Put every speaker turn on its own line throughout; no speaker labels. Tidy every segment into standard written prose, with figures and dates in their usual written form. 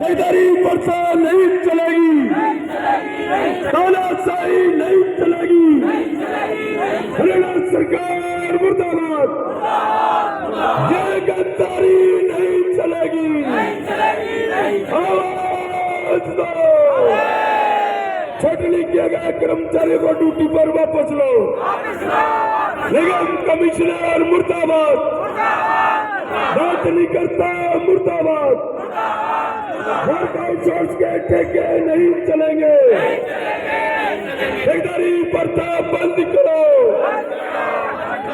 बेदारी प्रथा नहीं चलेगी, तानाशाही नहीं चलेगी, हरियाणा सरकार मुर्दाबाद, ये गद्दारी नहीं चलेगी, आवाज दो, छटनी किया गया कर्मचारियों को ड्यूटी पर वापस लो, निगम कमिश्नर मुर्दाबाद, बात नहीं करता मुर्दाबाद, वर्कआउट के ठेके नहीं चलेंगे, बेदारी प्रथा बंद करो,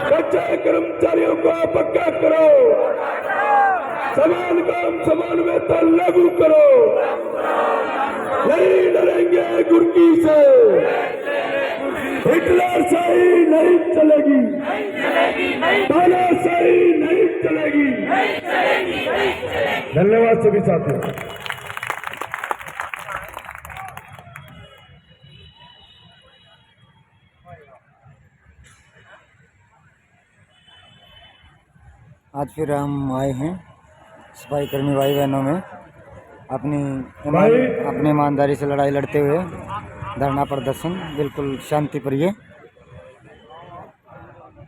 कच्चे कर्मचारियों को पक्का करो, समान काम समान वेतन लागू करो, नहीं डरेंगे गुर्की से, हिटलर शाही नहीं चलेगी, तानाशाही नहीं चलेगी। धन्यवाद सभी साथियों।
आज फिर हम आए हैं सफाई कर्मी भाई बहनों में अपनी ईमानदारी से लड़ाई लड़ते हुए धरना प्रदर्शन बिल्कुल शांति प्रिय,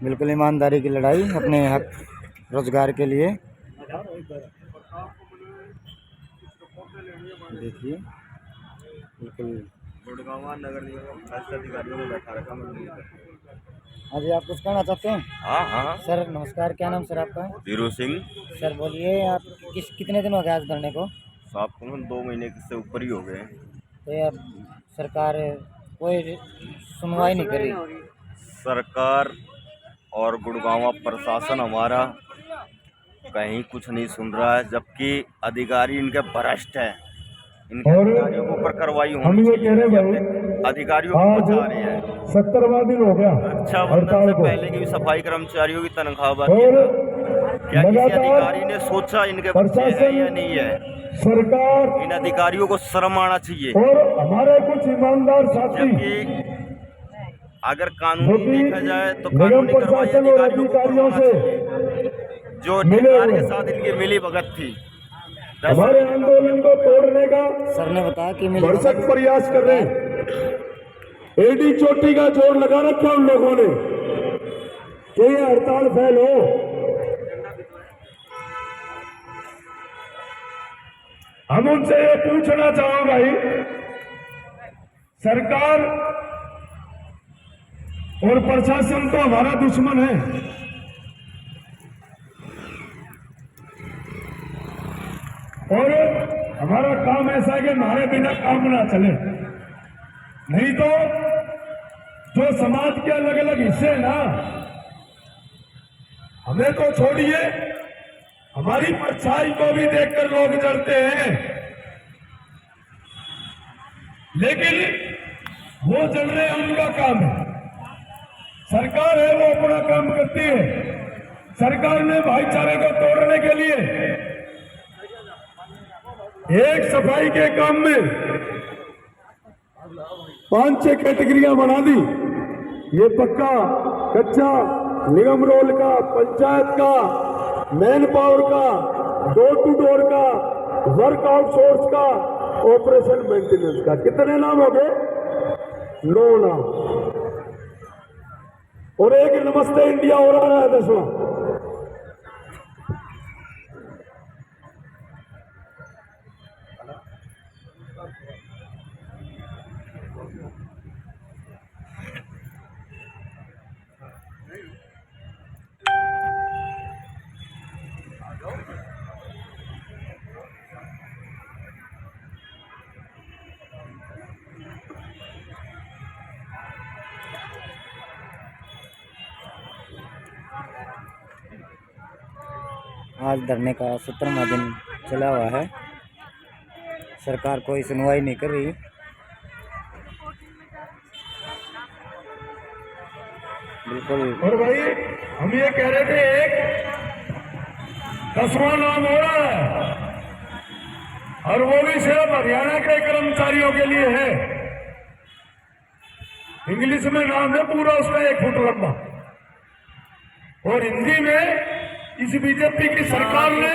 बिल्कुल ईमानदारी की लड़ाई अपने हक रोजगार के लिए। देखिए बिल्कुल
गुड़गांव नगर निगम भ्रष्ट अधिकारियों को बैठा रखा।
हाँ जी, आप कुछ कहना चाहते हैं?
हाँ
सर नमस्कार, क्या नाम सर आपका?
वीरू सिंह।
सर बोलिए, आप कितने दिन हो गए आज धरने को?
साहब को 2 महीने से ऊपर ही हो गए।
तो अब सरकार कोई सुनवाई नहीं करी।
सरकार और गुड़गांव प्रशासन हमारा कहीं कुछ नहीं सुन रहा है, जबकि अधिकारी इनके भ्रष्ट हैं। इनके अधिकारियों को ऊपर कार्रवाई होनी चाहिए। अधिकारियों को बचा रहे हैं।
70वां दिन हो गया
रक्षाबंधन से पहले की सफाई कर्मचारियों की तनख्वाह बाकी है। क्या किसी अधिकारी ने सोचा इनके बच्चे हैं या नहीं है?
सरकार
इन अधिकारियों को शर्म आना चाहिए।
और हमारे कुछ ईमानदार साथी,
जबकि अगर कानून देखा जाए तो कानूनी कार्रवाई अधिकारियों से जो ठेकेदार के साथ इनकी मिली भगत थी,
हमारे आंदोलन को तोड़ने का
सर ने बताया कि
भरसक प्रयास कर रहे हैं। एडी चोटी का जोर लगा रखा उन लोगों ने कि ये हड़ताल फेल हो। हम उनसे ये पूछना चाहो भाई, सरकार और प्रशासन तो हमारा दुश्मन है, और हमारा काम ऐसा है कि हमारे बिना काम ना चले। नहीं तो जो समाज के अलग अलग हिस्से ना, हमें तो छोड़िए, हमारी परछाई को भी देखकर लोग डरते हैं, लेकिन वो जल रहे हैं, उनका काम है। सरकार है वो अपना काम करती है। सरकार ने भाईचारे को तोड़ने के लिए एक सफाई के काम में 5-6 कैटेगरियां बना दी। ये पक्का, कच्चा, निगम रोल का, पंचायत का, मैन पावर का, डोर टू डोर का, वर्क आउटसोर्स का, ऑपरेशन मेंटेनेंस का। कितने नाम हो गए? 9 नाम। और एक नमस्ते इंडिया हो रहा है 10वां।
आज धरने का 17वां दिन चला हुआ है, सरकार कोई सुनवाई नहीं कर रही। बिल्कुल।
और भाई हम ये कह रहे थे, एक 10वां नाम हो रहा है, और वो भी सिर्फ हरियाणा के कर्मचारियों के लिए है। इंग्लिश में नाम है पूरा उसका 1 फुट लंबा, और हिंदी में इस बीजेपी की सरकार ने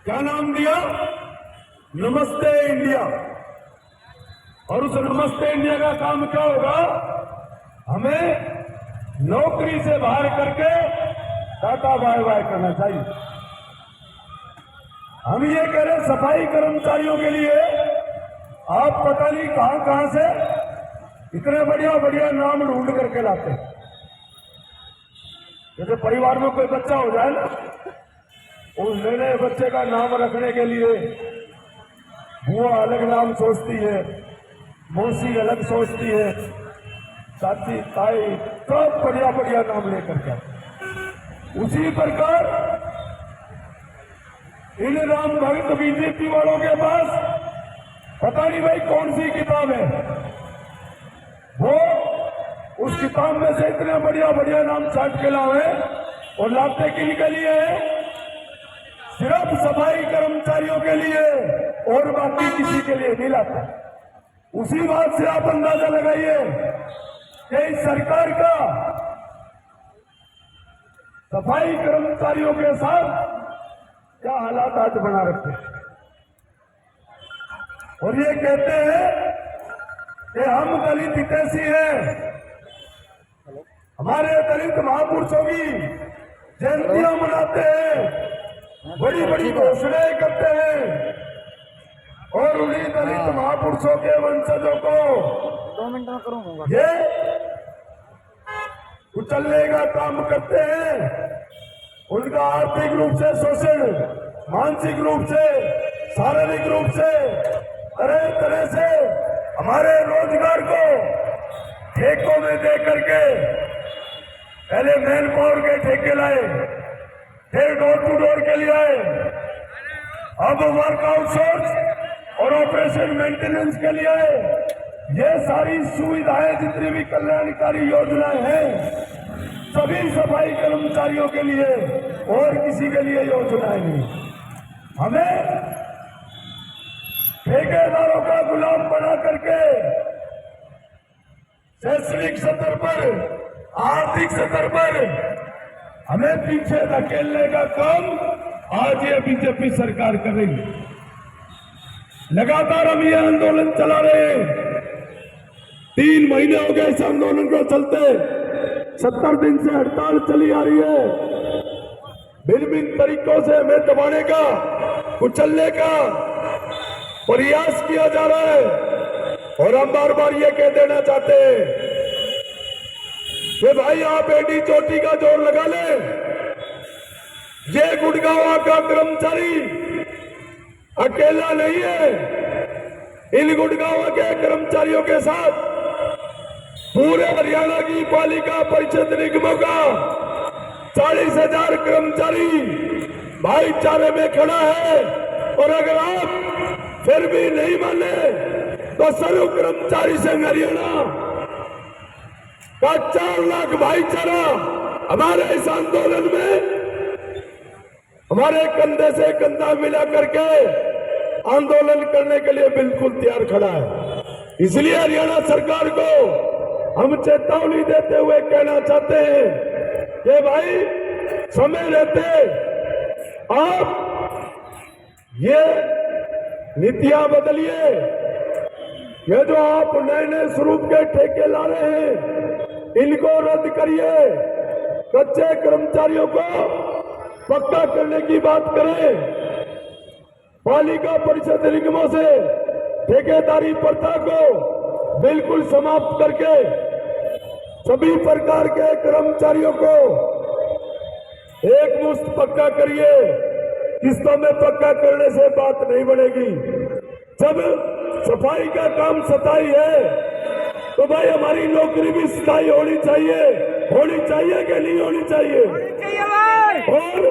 क्या नाम दिया? नमस्ते इंडिया। और उस नमस्ते इंडिया का काम क्या होगा? हमें नौकरी से बाहर करके टाटा बाय बाय करना चाहिए। हम ये कह रहे सफाई कर्मचारियों के लिए आप पता नहीं कहां से इतने बढ़िया बढ़िया नाम ढूंढ करके लाते हैं। जैसे परिवार में कोई बच्चा हो जाए ना, उस नए नए बच्चे का नाम रखने के लिए बुआ अलग नाम सोचती है, मौसी अलग सोचती है, चाची ताई सब बढ़िया बढ़िया नाम लेकर के। उसी प्रकार इन राम भक्त बीजेपी वालों के पास पता नहीं भाई कौन सी किताब है, वो उस किताब में से इतने बढ़िया बढ़िया नाम छाट के लाए और लाते किनके लिए? सिर्फ सफाई कर्मचारियों के लिए और बाकी किसी के लिए नहीं लाता। उसी बात से आप अंदाजा लगाइए कि इस सरकार का सफाई कर्मचारियों के साथ क्या हालात आज बना रखे हैं। और ये कहते हैं कि हम दलित हितैषी हैं, हमारे दलित महापुरुषों की जयंतियां मनाते हैं, बड़ी बड़ी घोषणाएं करते हैं और उन्हीं दलित महापुरुषों के वंशजों को
2 मिनट में करूंगा
ये कुचलने का काम करते हैं। उनका आर्थिक रूप से शोषण, मानसिक रूप से, शारीरिक रूप से, तरह तरह से हमारे रोजगार को ठेकों में दे करके पहले मैन पावर के ठेके लाए, फिर डोर टू डोर के लिए आए, अब वर्क आउटसोर्स और ऑपरेशन मेंटेनेंस के लिए आए। ये सारी सुविधाएं जितनी भी कल्याणकारी योजनाएं हैं सभी सफाई कर्मचारियों के लिए और किसी के लिए योजनाएं नहीं। हमें ठेकेदारों का गुलाम बना करके शैक्षणिक स्तर पर, आर्थिक स्तर पर हमें पीछे धकेलने का काम आज ये बीजेपी सरकार कर रही है। लगातार हम ये आंदोलन चला रहे हैं, 3 महीने हो गए इस आंदोलन को चलते, 70 दिन से हड़ताल चली आ रही है। भिन्न भिन्न तरीकों से हमें दबाने का, कुचलने का प्रयास किया जा रहा है। और हम बार बार ये कह देना चाहते हैं कि भाई आप एडी चोटी का जोर लगा ले, ये गुड़गांव का कर्मचारी अकेला नहीं है। इन गुड़गांव के कर्मचारियों के साथ पूरे हरियाणा की पालिका परिषद निगमों का 40,000 कर्मचारी भाईचारे में खड़ा है। और अगर आप फिर भी नहीं माने तो सर्व कर्मचारी संघ हरियाणा का 4 लाख भाईचारा हमारे इस आंदोलन में हमारे कंधे से कंधा मिला करके आंदोलन करने के लिए बिल्कुल तैयार खड़ा है। इसलिए हरियाणा सरकार को हम चेतावनी देते हुए कहना चाहते हैं कि भाई समय रहते आप ये नीतियां बदलिए। ये जो आप नए नए स्वरूप के ठेके ला रहे हैं इनको रद्द करिए, कच्चे कर्मचारियों को पक्का करने की बात करें, पालिका परिषद निगमों से ठेकेदारी प्रथा को बिल्कुल समाप्त करके सभी प्रकार के कर्मचारियों को एक मुश्त पक्का करिए। किस्तों में पक्का करने से बात नहीं बनेगी। जब सफाई का काम सताई है तो भाई हमारी नौकरी भी स्थायी होनी चाहिए कि नहीं होनी चाहिए? और